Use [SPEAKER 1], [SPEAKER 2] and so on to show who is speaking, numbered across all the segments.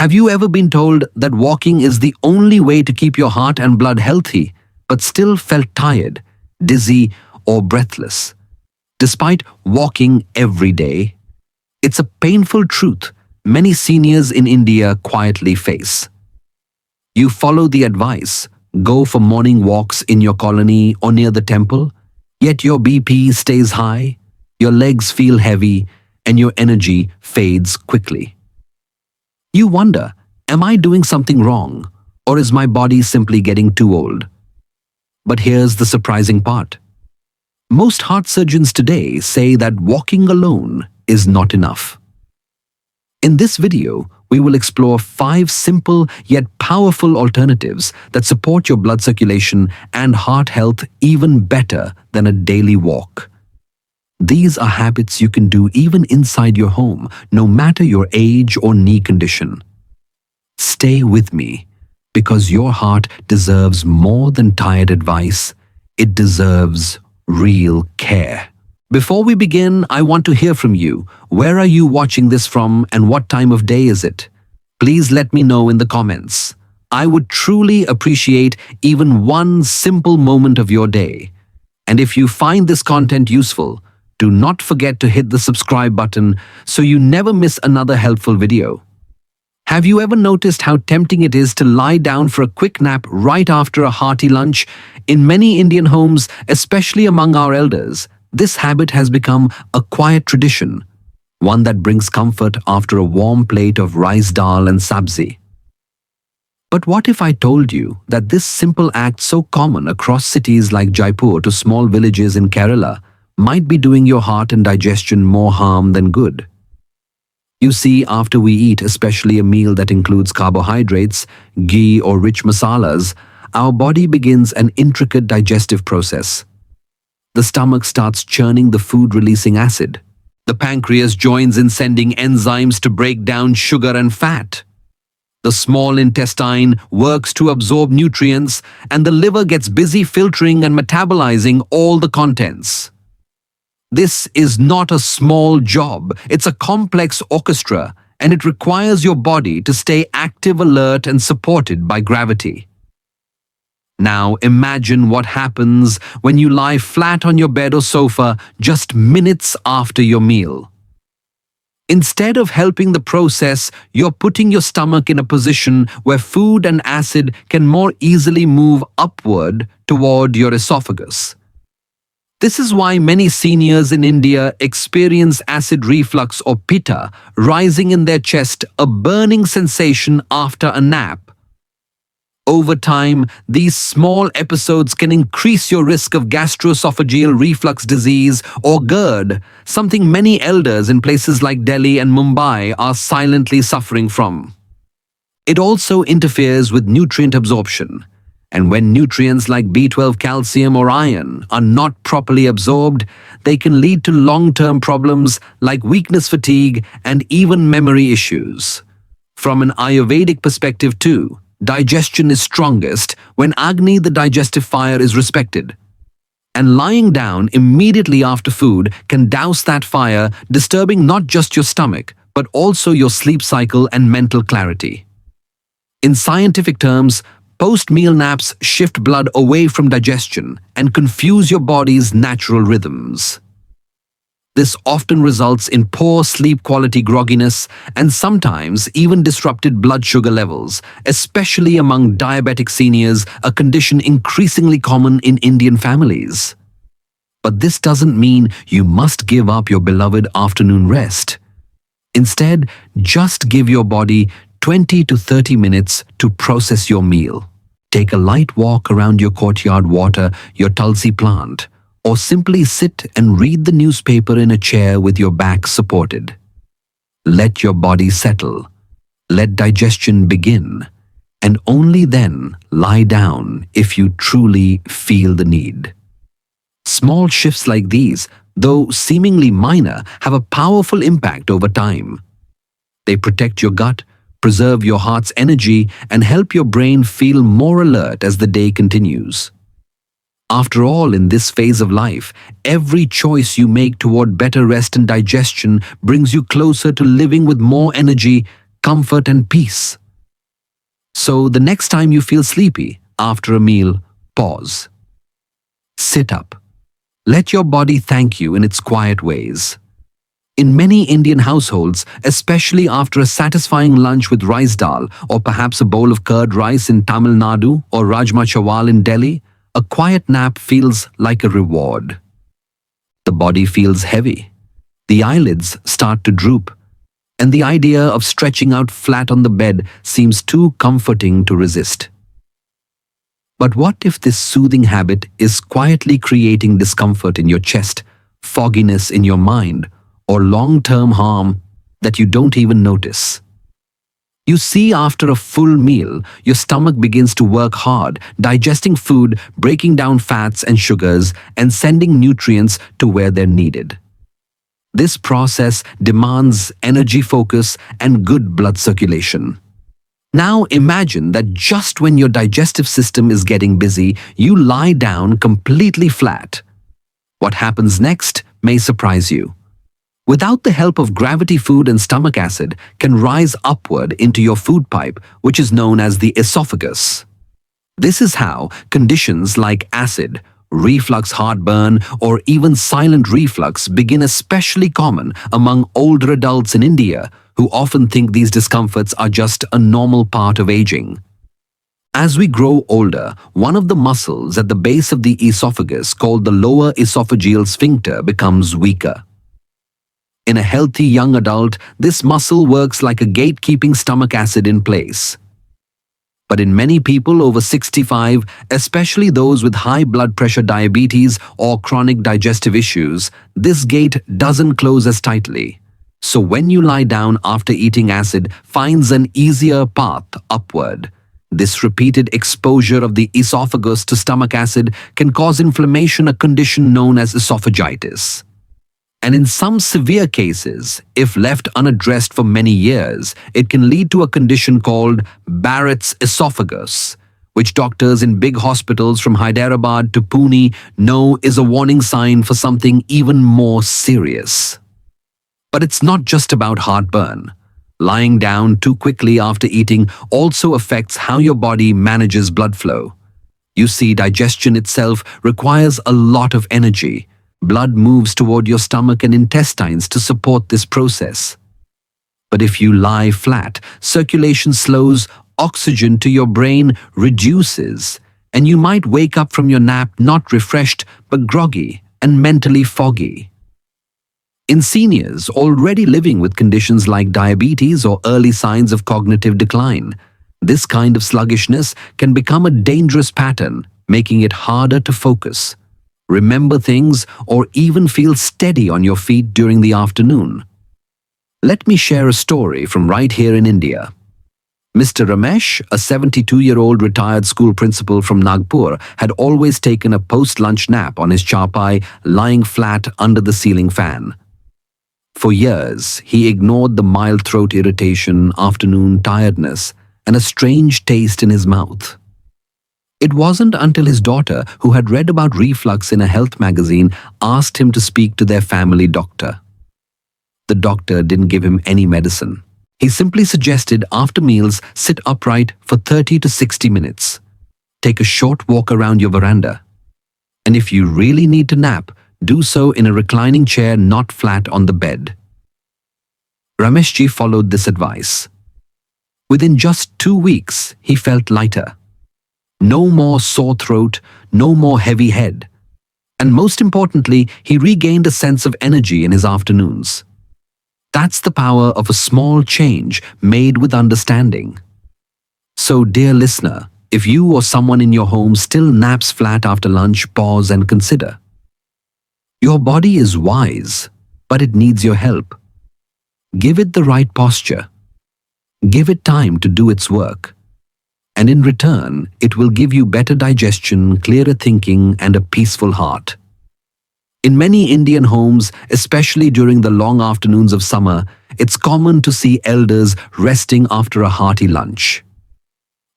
[SPEAKER 1] Have you ever been told that walking is the only way to keep your heart and blood healthy, but still felt tired, dizzy, or breathless, despite walking every day? It's a painful truth many seniors in India quietly face. You follow the advice, go for morning walks in your colony or near the temple, yet your BP stays high, your legs feel heavy, and your energy fades quickly. You wonder, am I doing something wrong, or is my body simply getting too old? But here's the surprising part. Most heart surgeons today say that walking alone is not enough. In this video, we will explore 5 simple yet powerful alternatives that support your blood circulation and heart health even better than a daily walk. These are habits you can do even inside your home, no matter your age or knee condition. Stay with me, because your heart deserves more than tired advice. It deserves real care. Before we begin, I want to hear from you. Where are you watching this from and what time of day is it? Please let me know in the comments. I would truly appreciate even one simple moment of your day. And if you find this content useful, do not forget to hit the subscribe button so you never miss another helpful video. Have you ever noticed how tempting it is to lie down for a quick nap right after a hearty lunch? In many Indian homes, especially among our elders, this habit has become a quiet tradition, one that brings comfort after a warm plate of rice dal and sabzi. But what if I told you that this simple act, so common across cities like Jaipur to small villages in Kerala, might be doing your heart and digestion more harm than good? You see, after we eat, especially a meal that includes carbohydrates, ghee or rich masalas, our body begins an intricate digestive process. The stomach starts churning the food-releasing acid. The pancreas joins in sending enzymes to break down sugar and fat. The small intestine works to absorb nutrients, and the liver gets busy filtering and metabolizing all the contents. This is not a small job, it's a complex orchestra, and it requires your body to stay active, alert, and supported by gravity. Now imagine what happens when you lie flat on your bed or sofa just minutes after your meal. Instead of helping the process, you're putting your stomach in a position where food and acid can more easily move upward toward your esophagus. This is why many seniors in India experience acid reflux or pitta, rising in their chest, a burning sensation after a nap. Over time, these small episodes can increase your risk of gastroesophageal reflux disease or GERD, something many elders in places like Delhi and Mumbai are silently suffering from. It also interferes with nutrient absorption. And when nutrients like B12, calcium, or iron are not properly absorbed, they can lead to long-term problems like weakness, fatigue, and even memory issues. From an Ayurvedic perspective too, digestion is strongest when Agni, the digestive fire, is respected. And lying down immediately after food can douse that fire, disturbing not just your stomach, but also your sleep cycle and mental clarity. In scientific terms, post-meal naps shift blood away from digestion and confuse your body's natural rhythms. This often results in poor sleep quality, grogginess, and sometimes even disrupted blood sugar levels, especially among diabetic seniors, a condition increasingly common in Indian families. But this doesn't mean you must give up your beloved afternoon rest. Instead, just give your body 20 to 30 minutes to process your meal. Take a light walk around your courtyard, water your tulsi plant, or simply sit and read the newspaper in a chair with your back supported. Let your body settle. Let digestion begin, and only then lie down if you truly feel the need. Small shifts like these, though seemingly minor, have a powerful impact over time. They protect your gut, preserve your heart's energy, and help your brain feel more alert as the day continues. After all, in this phase of life, every choice you make toward better rest and digestion brings you closer to living with more energy, comfort and peace. So the next time you feel sleepy after a meal, pause. Sit up. Let your body thank you in its quiet ways. In many Indian households, especially after a satisfying lunch with rice dal or perhaps a bowl of curd rice in Tamil Nadu or Rajma Chawal in Delhi, a quiet nap feels like a reward. The body feels heavy. The eyelids start to droop, and the idea of stretching out flat on the bed seems too comforting to resist. But what if this soothing habit is quietly creating discomfort in your chest, fogginess in your mind, or long-term harm that you don't even notice? You see, after a full meal, your stomach begins to work hard, digesting food, breaking down fats and sugars, and sending nutrients to where they're needed. This process demands energy focus and good blood circulation. Now imagine that just when your digestive system is getting busy, you lie down completely flat. What happens next may surprise you. Without the help of gravity, food and stomach acid can rise upward into your food pipe, which is known as the esophagus. This is how conditions like acid, reflux, heartburn, or even silent reflux begin, especially common among older adults in India who often think these discomforts are just a normal part of aging. As we grow older, one of the muscles at the base of the esophagus, called the lower esophageal sphincter, becomes weaker. In a healthy young adult, this muscle works like a gate keeping stomach acid in place. But in many people over 65, especially those with high blood pressure, diabetes, or chronic digestive issues, this gate doesn't close as tightly. So when you lie down after eating, acid finds an easier path upward. This repeated exposure of the esophagus to stomach acid can cause inflammation, a condition known as esophagitis. And in some severe cases, if left unaddressed for many years, it can lead to a condition called Barrett's esophagus, which doctors in big hospitals from Hyderabad to Pune know is a warning sign for something even more serious. But it's not just about heartburn. Lying down too quickly after eating also affects how your body manages blood flow. You see, digestion itself requires a lot of energy. Blood moves toward your stomach and intestines to support this process. But if you lie flat, circulation slows, oxygen to your brain reduces, and you might wake up from your nap not refreshed but groggy and mentally foggy. In seniors already living with conditions like diabetes or early signs of cognitive decline, this kind of sluggishness can become a dangerous pattern, making it harder to focus, remember things, or even feel steady on your feet during the afternoon. Let me share a story from right here in India. Mr. Ramesh, a 72-year-old retired school principal from Nagpur, had always taken a post-lunch nap on his charpai, lying flat under the ceiling fan. For years, he ignored the mild throat irritation, afternoon tiredness, and a strange taste in his mouth. It wasn't until his daughter, who had read about reflux in a health magazine, asked him to speak to their family doctor. The doctor didn't give him any medicine. He simply suggested after meals, sit upright for 30 to 60 minutes. Take a short walk around your veranda. And if you really need to nap, do so in a reclining chair, not flat on the bed. Rameshji followed this advice. Within just 2 weeks, he felt lighter. No more sore throat, no more heavy head. And most importantly, he regained a sense of energy in his afternoons. That's the power of a small change made with understanding. So, dear listener, if you or someone in your home still naps flat after lunch, pause and consider. Your body is wise, but it needs your help. Give it the right posture. Give it time to do its work. And in return, it will give you better digestion, clearer thinking, and a peaceful heart. In many Indian homes, especially during the long afternoons of summer, it's common to see elders resting after a hearty lunch.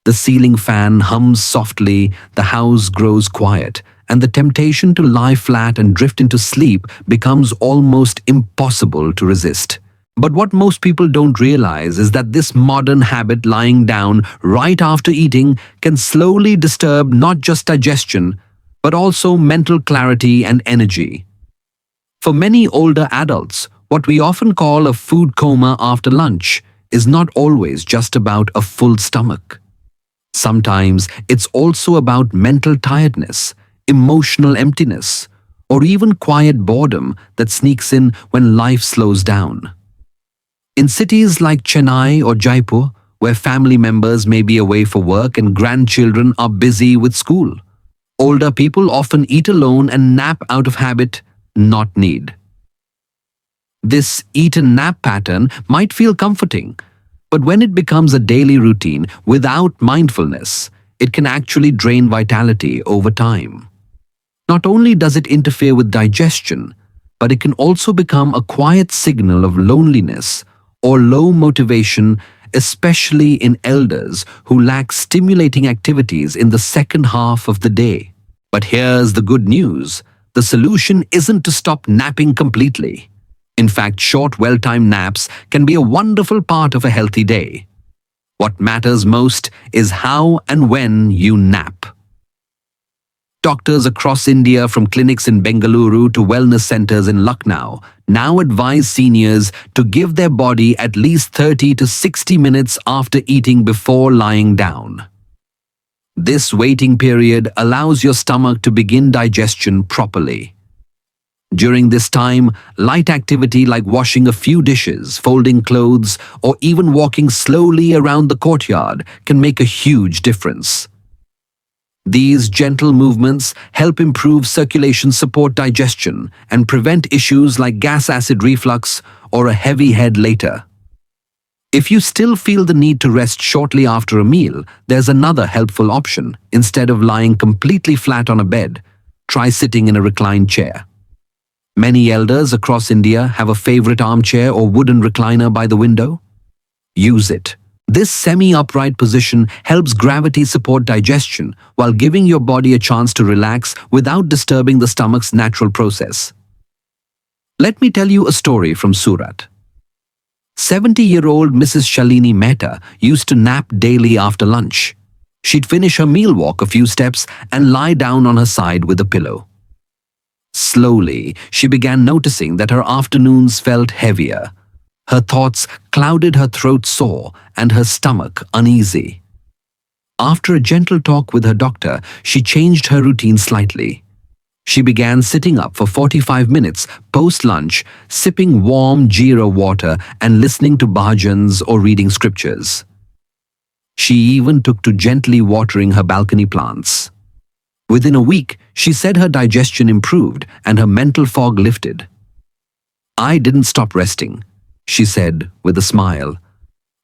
[SPEAKER 1] The ceiling fan hums softly, the house grows quiet, and the temptation to lie flat and drift into sleep becomes almost impossible to resist. But what most people don't realize is that this modern habit, lying down right after eating, can slowly disturb not just digestion, but also mental clarity and energy. For many older adults, what we often call a food coma after lunch is not always just about a full stomach. Sometimes it's also about mental tiredness, emotional emptiness, or even quiet boredom that sneaks in when life slows down. In cities like Chennai or Jaipur, where family members may be away for work and grandchildren are busy with school, older people often eat alone and nap out of habit, not need. This eat and nap pattern might feel comforting, but when it becomes a daily routine without mindfulness, it can actually drain vitality over time. Not only does it interfere with digestion, but it can also become a quiet signal of loneliness or low motivation, especially in elders who lack stimulating activities in the second half of the day. But here's the good news. The solution isn't to stop napping completely. In fact, short, well-timed naps can be a wonderful part of a healthy day. What matters most is how and when you nap. Doctors across India, from clinics in Bengaluru to wellness centers in Lucknow, now advise seniors to give their body at least 30 to 60 minutes after eating before lying down. This waiting period allows your stomach to begin digestion properly. During this time, light activity like washing a few dishes, folding clothes, or even walking slowly around the courtyard can make a huge difference. These gentle movements help improve circulation, support digestion, and prevent issues like gas acid reflux or a heavy head later. If you still feel the need to rest shortly after a meal, there's another helpful option. Instead of lying completely flat on a bed, try sitting in a reclined chair. Many elders across India have a favorite armchair or wooden recliner by the window. Use it. This semi-upright position helps gravity support digestion while giving your body a chance to relax without disturbing the stomach's natural process. Let me tell you a story from Surat. 70-year-old Mrs. Shalini Mehta used to nap daily after lunch. She'd finish her meal, walk a few steps, and lie down on her side with a pillow. Slowly, she began noticing that her afternoons felt heavier. Her thoughts clouded, her throat sore, and her stomach uneasy. After a gentle talk with her doctor, she changed her routine slightly. She began sitting up for 45 minutes post-lunch, sipping warm jeera water and listening to bhajans or reading scriptures. She even took to gently watering her balcony plants. Within a week, she said her digestion improved and her mental fog lifted. "I didn't stop resting," she said with a smile.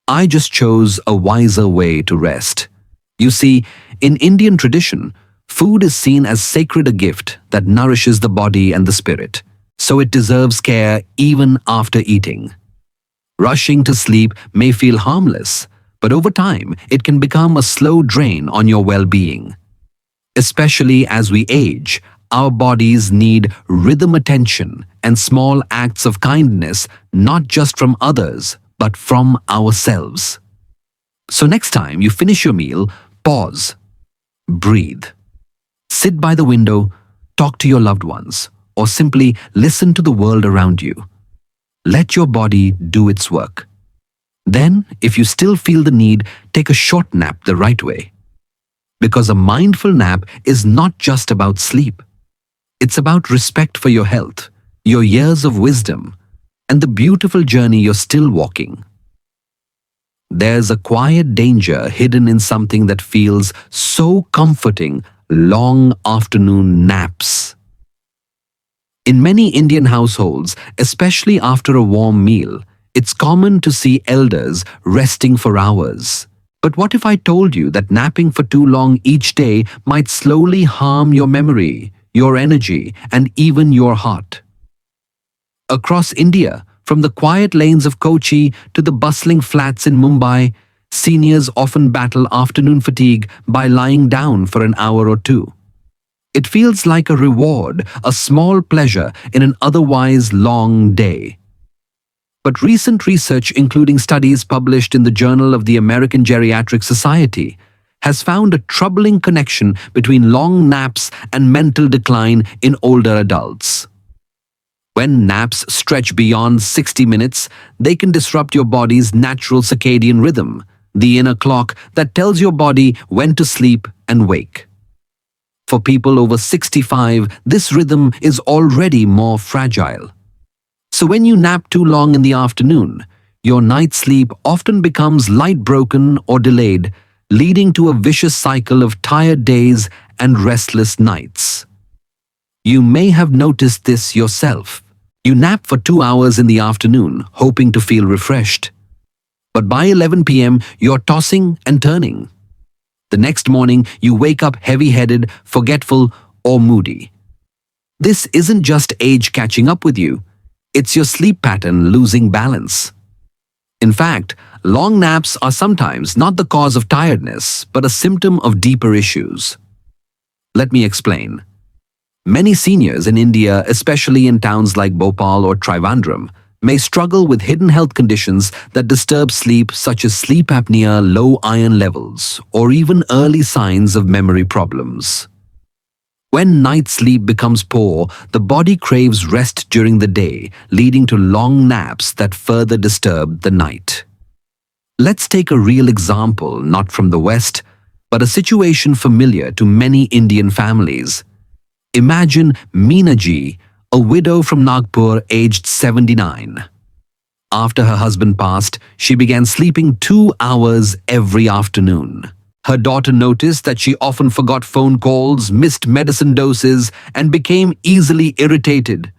[SPEAKER 1] "I just chose a wiser way to rest." You see, in Indian tradition, food is seen as sacred, a gift that nourishes the body and the spirit, so it deserves care even after eating. Rushing to sleep may feel harmless, but over time it can become a slow drain on your well-being. Especially as we age, our bodies need rhythm, attention, and small acts of kindness, not just from others, but from ourselves. So next time you finish your meal, pause, breathe. Sit by the window, talk to your loved ones, or simply listen to the world around you. Let your body do its work. Then, if you still feel the need, take a short nap the right way. Because a mindful nap is not just about sleep. It's about respect for your health, your years of wisdom, and the beautiful journey you're still walking. There's a quiet danger hidden in something that feels so comforting: long afternoon naps. In many Indian households, especially after a warm meal, it's common to see elders resting for hours. But what if I told you that napping for too long each day might slowly harm your memory, your energy, and even your heart? Across India, from the quiet lanes of Kochi to the bustling flats in Mumbai, seniors often battle afternoon fatigue by lying down for an hour or two. It feels like a reward, a small pleasure in an otherwise long day. But recent research, including studies published in the Journal of the American Geriatric Society, has found a troubling connection between long naps and mental decline in older adults. When naps stretch beyond 60 minutes, they can disrupt your body's natural circadian rhythm, the inner clock that tells your body when to sleep and wake. For people over 65, this rhythm is already more fragile. So when you nap too long in the afternoon, your night sleep often becomes light broken or delayed, leading to a vicious cycle of tired days and restless nights. You may have noticed this yourself. You nap for 2 hours in the afternoon, hoping to feel refreshed. But by 11 p.m., you're tossing and turning. The next morning, you wake up heavy-headed, forgetful, or moody. This isn't just age catching up with you. It's your sleep pattern losing balance. In fact, long naps are sometimes not the cause of tiredness, but a symptom of deeper issues. Let me explain. Many seniors in India, especially in towns like Bhopal or Trivandrum, may struggle with hidden health conditions that disturb sleep, such as sleep apnea, low iron levels, or even early signs of memory problems. When night sleep becomes poor, the body craves rest during the day, leading to long naps that further disturb the night. Let's take a real example, not from the West, but a situation familiar to many Indian families. Imagine Meena ji, a widow from Nagpur aged 79. After her husband passed, she began sleeping 2 hours every afternoon. Her daughter noticed that she often forgot phone calls, missed medicine doses, and became easily irritated.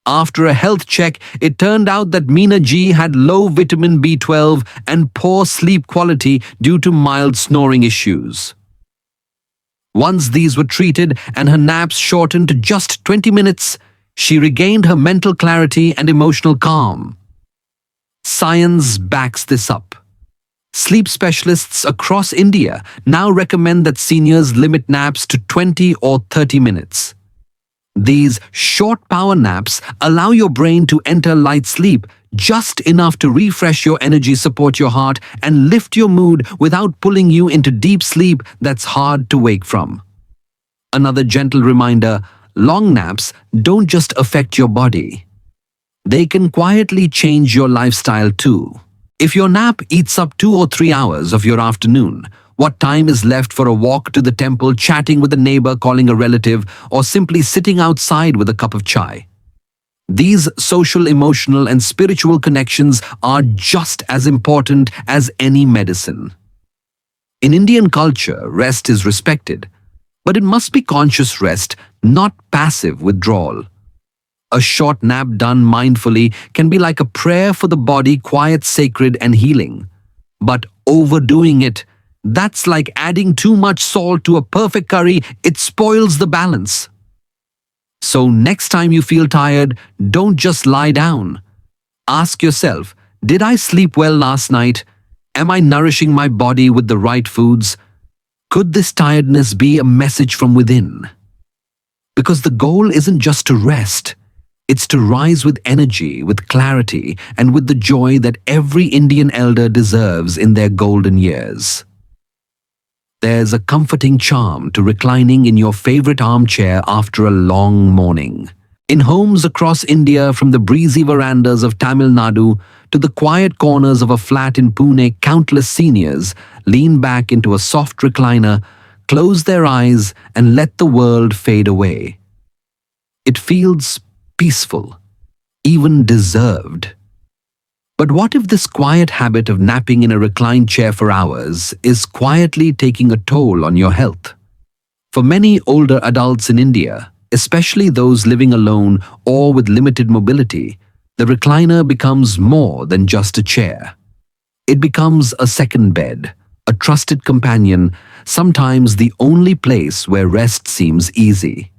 [SPEAKER 1] After a health check, it turned out that Meena ji had low vitamin B12 and poor sleep quality due to mild snoring issues. Once these were treated and her naps shortened to just 20 minutes, she regained her mental clarity and emotional calm. Science backs this up. Sleep specialists across India now recommend that seniors limit naps to 20 or 30 minutes. These short power naps allow your brain to enter light sleep, just enough to refresh your energy, support your heart, and lift your mood without pulling you into deep sleep that's hard to wake from. Another gentle reminder, long naps don't just affect your body. They can quietly change your lifestyle too. If your nap eats up 2 or 3 hours of your afternoon, what time is left for a walk to the temple, chatting with a neighbor, calling a relative, or simply sitting outside with a cup of chai? These social, emotional, and spiritual connections are just as important as any medicine. In Indian culture, rest is respected, but it must be conscious rest, not passive withdrawal. A short nap done mindfully can be like a prayer for the body, quiet, sacred, and healing. But overdoing it, that's like adding too much salt to a perfect curry. It spoils the balance. So next time you feel tired, don't just lie down. Ask yourself, did I sleep well last night? Am I nourishing my body with the right foods? Could this tiredness be a message from within? Because the goal isn't just to rest. It's to rise with energy, with clarity, and with the joy that every Indian elder deserves in their golden years. There's a comforting charm to reclining in your favorite armchair after a long morning. In homes across India, from the breezy verandas of Tamil Nadu to the quiet corners of a flat in Pune, countless seniors lean back into a soft recliner, close their eyes, and let the world fade away. It feels peaceful, even deserved. But what if this quiet habit of napping in a reclined chair for hours is quietly taking a toll on your health? For many older adults in India, especially those living alone or with limited mobility, the recliner becomes more than just a chair. It becomes a second bed, a trusted companion, sometimes the only place where rest seems easy.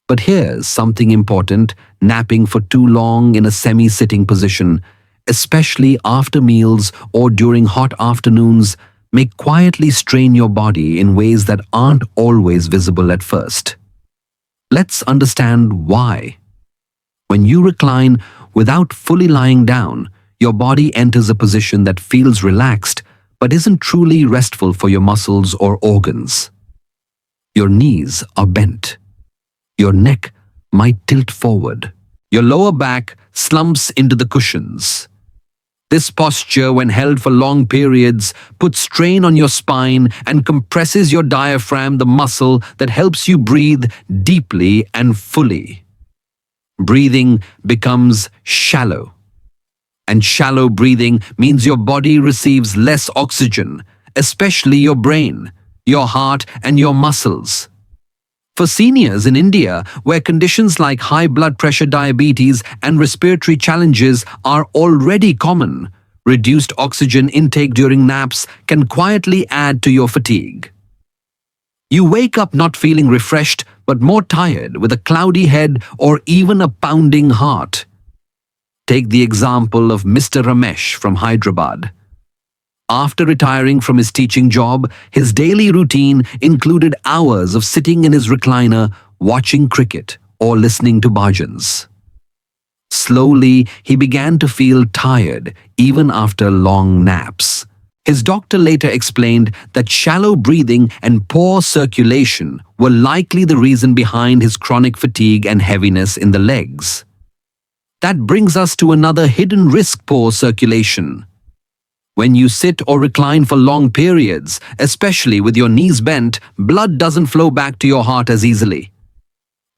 [SPEAKER 1] But here's something important: napping for too long in a semi-sitting position, especially after meals or during hot afternoons, may quietly strain your body in ways that aren't always visible at first. Let's understand why. When you recline, without fully lying down, your body enters a position that feels relaxed but isn't truly restful for your muscles or organs. Your knees are bent. Your neck might tilt forward. Your lower back slumps into the cushions. This posture, when held for long periods, puts strain on your spine and compresses your diaphragm, the muscle that helps you breathe deeply and fully. Breathing becomes shallow. And shallow breathing means your body receives less oxygen, especially your brain, your heart, and your muscles. For seniors in India, where conditions like high blood pressure, diabetes, and respiratory challenges are already common, reduced oxygen intake during naps can quietly add to your fatigue. You wake up not feeling refreshed, but more tired, with a cloudy head or even a pounding heart. Take the example of Mr. Ramesh from Hyderabad. After retiring from his teaching job, his daily routine included hours of sitting in his recliner, watching cricket or listening to bhajans. Slowly, he began to feel tired even after long naps. His doctor later explained that shallow breathing and poor circulation were likely the reason behind his chronic fatigue and heaviness in the legs. That brings us to another hidden risk: poor circulation. When you sit or recline for long periods, especially with your knees bent, blood doesn't flow back to your heart as easily.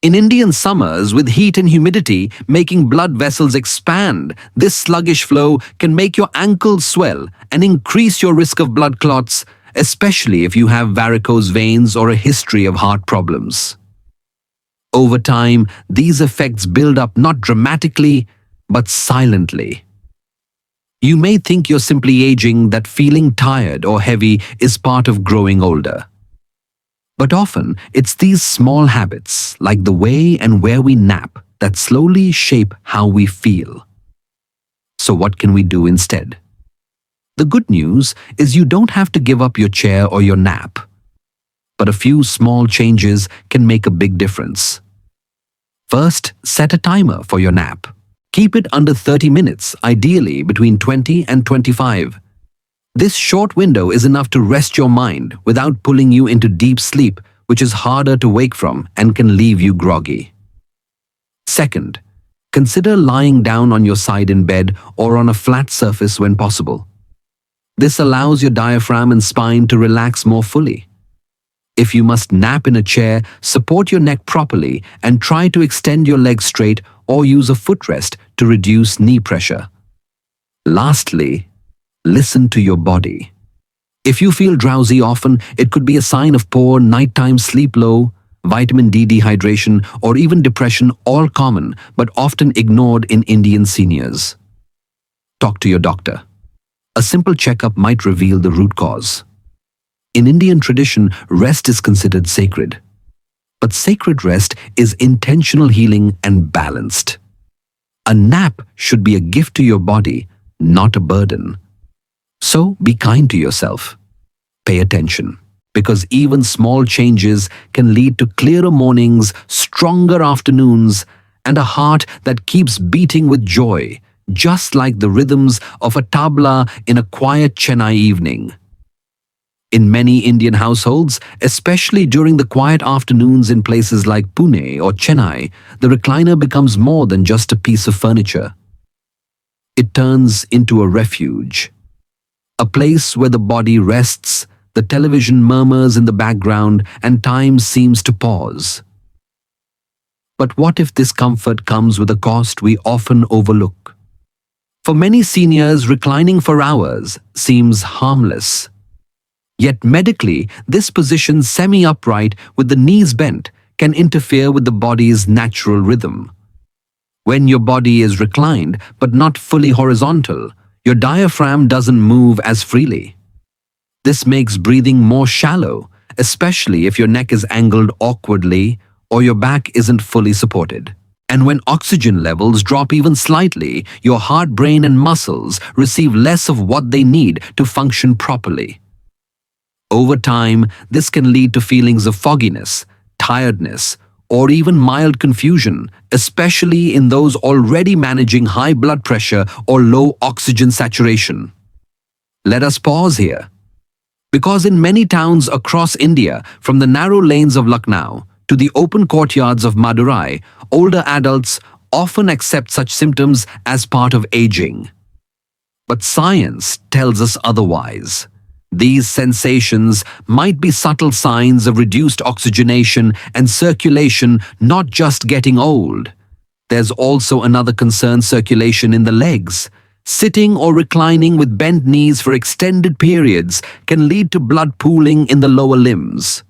[SPEAKER 1] In Indian summers, with heat and humidity making blood vessels expand, this sluggish flow can make your ankles swell and increase your risk of blood clots, especially if you have varicose veins or a history of heart problems. Over time, these effects build up not dramatically, but silently. You may think you're simply aging, that feeling tired or heavy is part of growing older. But often, it's these small habits, like the way and where we nap, that slowly shape how we feel. So what can we do instead? The good news is you don't have to give up your chair or your nap. But a few small changes can make a big difference. First, set a timer for your nap. Keep it under 30 minutes, ideally between 20 and 25. This short window is enough to rest your mind without pulling you into deep sleep, which is harder to wake from and can leave you groggy. Second, consider lying down on your side in bed or on a flat surface when possible. This allows your diaphragm and spine to relax more fully. If you must nap in a chair, support your neck properly and try to extend your legs straight or use a footrest to reduce knee pressure. Lastly, listen to your body. If you feel drowsy often, it could be a sign of poor nighttime sleep, low vitamin D dehydration, or even depression, all common but often ignored in Indian seniors. Talk to your doctor. A simple checkup might reveal the root cause. In Indian tradition, rest is considered sacred. But sacred rest is intentional healing and balanced. A nap should be a gift to your body, not a burden. So be kind to yourself. Pay attention, because even small changes can lead to clearer mornings, stronger afternoons, and a heart that keeps beating with joy, just like the rhythms of a tabla in a quiet Chennai evening. In many Indian households, especially during the quiet afternoons in places like Pune or Chennai, the recliner becomes more than just a piece of furniture. It turns into a refuge, a place where the body rests, the television murmurs in the background, and time seems to pause. But what if this comfort comes with a cost we often overlook? For many seniors, reclining for hours seems harmless. Yet medically, this position semi-upright with the knees bent can interfere with the body's natural rhythm. When your body is reclined but not fully horizontal, your diaphragm doesn't move as freely. This makes breathing more shallow, especially if your neck is angled awkwardly or your back isn't fully supported. And when oxygen levels drop even slightly, your heart, brain, and muscles receive less of what they need to function properly. Over time, this can lead to feelings of fogginess, tiredness, or even mild confusion, especially in those already managing high blood pressure or low oxygen saturation. Let us pause here. Because in many towns across India, from the narrow lanes of Lucknow to the open courtyards of Madurai, older adults often accept such symptoms as part of aging. But science tells us otherwise. These sensations might be subtle signs of reduced oxygenation and circulation, not just getting old. There's also another concern: circulation in the legs. Sitting or reclining with bent knees for extended periods can lead to blood pooling in the lower limbs.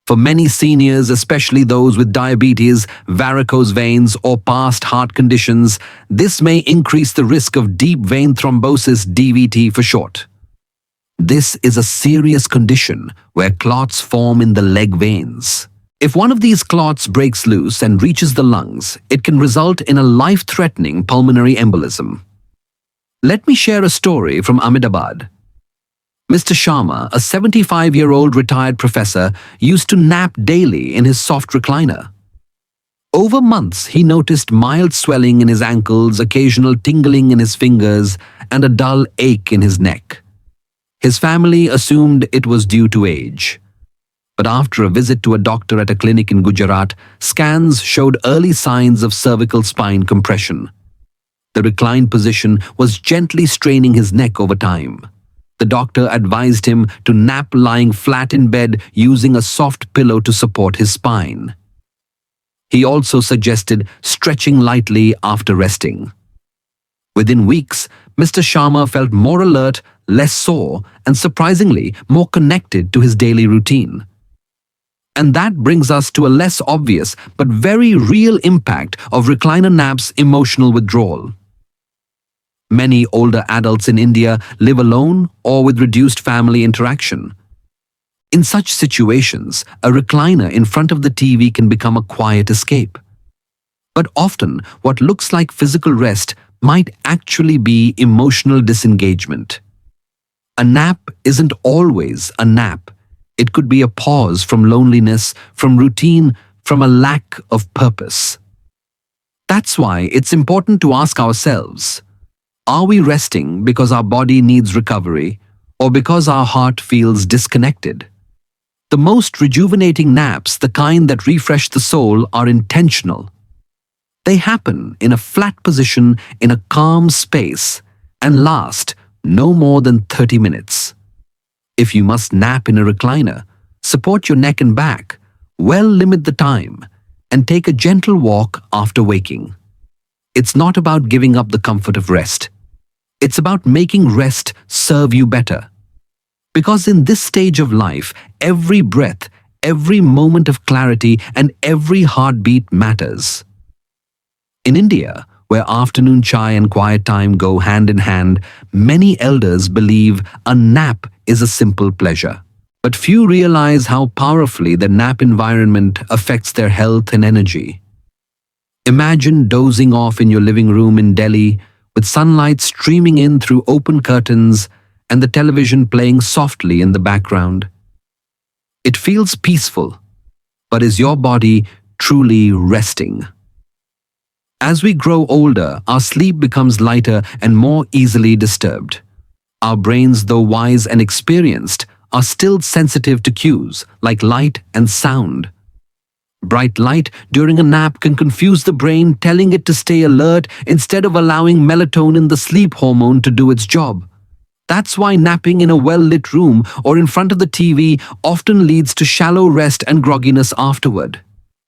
[SPEAKER 1] For many seniors, especially those with diabetes, varicose veins, or past heart conditions, this may increase the risk of deep vein thrombosis, DVT for short. This is a serious condition where clots form in the leg veins. If one of these clots breaks loose and reaches the lungs, it can result in a life-threatening pulmonary embolism. Let me share a story from Ahmedabad. Mr. Sharma, a 75-year-old retired professor, used to nap daily in his soft recliner. Over months, he noticed mild swelling in his ankles, occasional tingling in his fingers, and a dull ache in his neck. His family assumed it was due to age. But after a visit to a doctor at a clinic in Gujarat, scans showed early signs of cervical spine compression. The reclined position was gently straining his neck over time. The doctor advised him to nap lying flat in bed using a soft pillow to support his spine. He also suggested stretching lightly after resting. Within weeks, Mr. Sharma felt more alert, less sore, and surprisingly more connected to his daily routine. And that brings us to a less obvious but very real impact of recliner naps: emotional withdrawal. Many older adults in India live alone or with reduced family interaction. In such situations, a recliner in front of the TV can become a quiet escape. But often, what looks like physical rest might actually be emotional disengagement. A nap isn't always a nap. It could be a pause from loneliness, from routine, from a lack of purpose. That's why it's important to ask ourselves, are we resting because our body needs recovery or because our heart feels disconnected? The most rejuvenating naps, the kind that refresh the soul, are intentional. They happen in a flat position in a calm space and last no more than 30 minutes. If you must nap in a recliner, support your neck and back, well limit the time, and take a gentle walk after waking. It's not about giving up the comfort of rest. It's about making rest serve you better. Because in this stage of life, every breath, every moment of clarity, and every heartbeat matters. In India, where afternoon chai and quiet time go hand in hand, many elders believe a nap is a simple pleasure. But few realize how powerfully the nap environment affects their health and energy. Imagine dozing off in your living room in Delhi, with sunlight streaming in through open curtains and the television playing softly in the background. It feels peaceful, but is your body truly resting? As we grow older, our sleep becomes lighter and more easily disturbed. Our brains, though wise and experienced, are still sensitive to cues like light and sound. Bright light during a nap can confuse the brain, telling it to stay alert instead of allowing melatonin, the sleep hormone, to do its job. That's why napping in a well-lit room or in front of the TV often leads to shallow rest and grogginess afterward.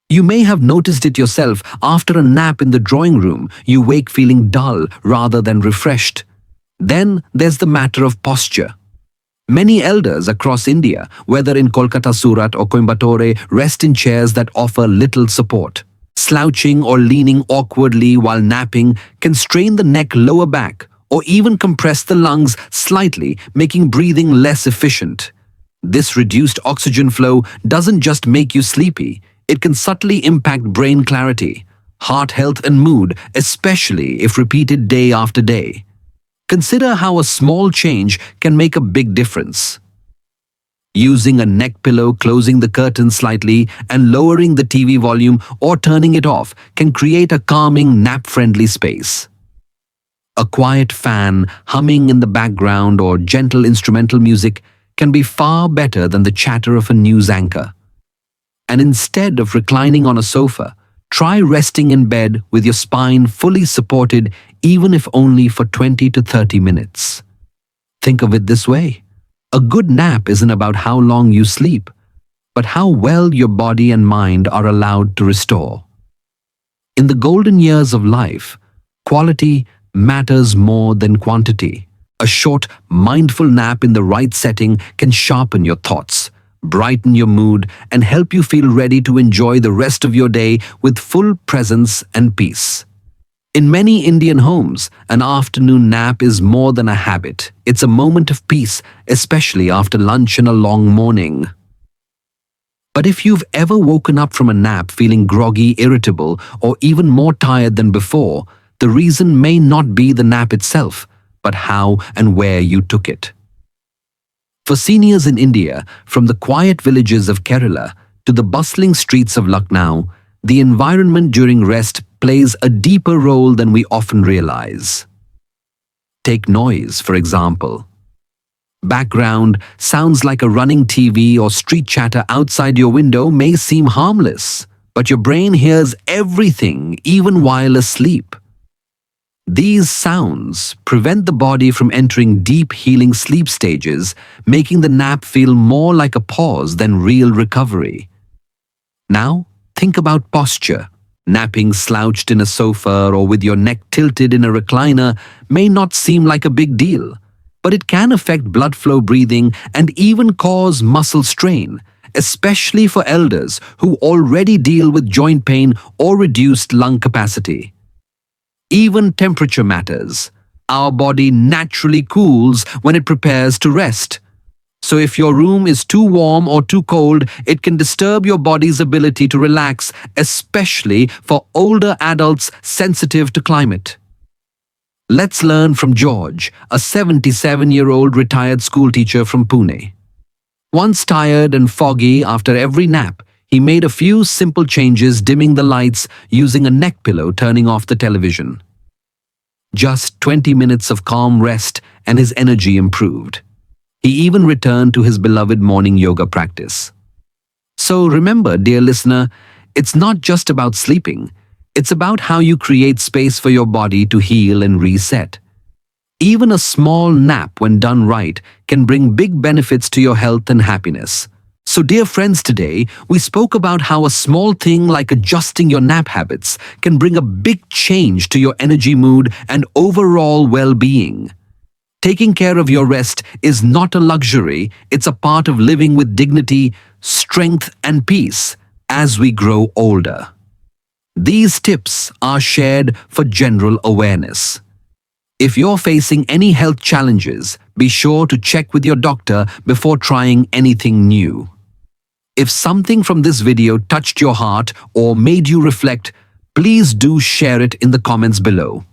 [SPEAKER 1] You may have noticed it yourself. After a nap in the drawing room, you wake feeling dull rather than refreshed. Then there's the matter of posture. Many elders across India, whether in Kolkata, Surat, or Coimbatore, rest in chairs that offer little support. Slouching or leaning awkwardly while napping can strain the neck, lower back, or even compress the lungs slightly, making breathing less efficient. This reduced oxygen flow doesn't just make you sleepy, it can subtly impact brain clarity, heart health, and mood, especially if repeated day after day. Consider how a small change can make a big difference. Using a neck pillow, closing the curtains slightly, and lowering the TV volume or turning it off can create a calming, nap-friendly space. A quiet fan humming in the background or gentle instrumental music can be far better than the chatter of a news anchor. And instead of reclining on a sofa, try resting in bed with your spine fully supported, even if only for 20 to 30 minutes. Think of it this way. A good nap isn't about how long you sleep, but how well your body and mind are allowed to restore. In the golden years of life, quality matters more than quantity. A short, mindful nap in the right setting can sharpen your thoughts, brighten your mood, and help you feel ready to enjoy the rest of your day with full presence and peace. In many Indian homes, an afternoon nap is more than a habit. It's a moment of peace, especially after lunch and a long morning. But if you've ever woken up from a nap feeling groggy, irritable, or even more tired than before, the reason may not be the nap itself, but how and where you took it. For seniors in India, from the quiet villages of Kerala to the bustling streets of Lucknow, the environment during rest plays a deeper role than we often realize. Take noise, for example. Background sounds like a running TV or street chatter outside your window may seem harmless, but your brain hears everything, even while asleep. These sounds prevent the body from entering deep healing sleep stages, making the nap feel more like a pause than real recovery. Now, think about posture. Napping slouched in a sofa or with your neck tilted in a recliner may not seem like a big deal, but it can affect blood flow, breathing, and even cause muscle strain, especially for elders who already deal with joint pain or reduced lung capacity. Even temperature matters. Our body naturally cools when it prepares to rest. So if your room is too warm or too cold, it can disturb your body's ability to relax, especially for older adults sensitive to climate. Let's learn from George, a 77-year-old retired schoolteacher from Pune. Once tired and foggy after every nap, he made a few simple changes, dimming the lights, using a neck pillow, turning off the television. Just 20 minutes of calm rest and his energy improved. He even returned to his beloved morning yoga practice. So remember, dear listener, it's not just about sleeping. It's about how you create space for your body to heal and reset. Even a small nap, when done right, can bring big benefits to your health and happiness. So dear friends, today we spoke about how a small thing like adjusting your nap habits can bring a big change to your energy, mood, and overall well-being. Taking care of your rest is not a luxury, it's a part of living with dignity, strength, and peace as we grow older. These tips are shared for general awareness. If you're facing any health challenges, be sure to check with your doctor before trying anything new. If something from this video touched your heart or made you reflect, please do share it in the comments below.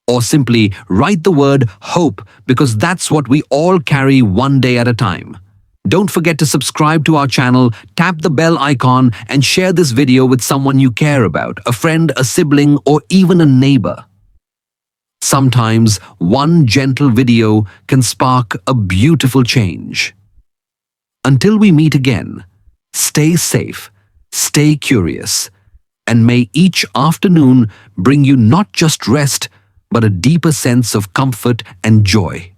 [SPEAKER 1] Or simply write the word hope, because that's what we all carry, one day at a time. Don't forget to subscribe to our channel, tap the bell icon, and share this video with someone you care about, a friend, a sibling, or even a neighbor. Sometimes one gentle video can spark a beautiful change. Until we meet again, stay safe, stay curious, and may each afternoon bring you not just rest, but a deeper sense of comfort and joy.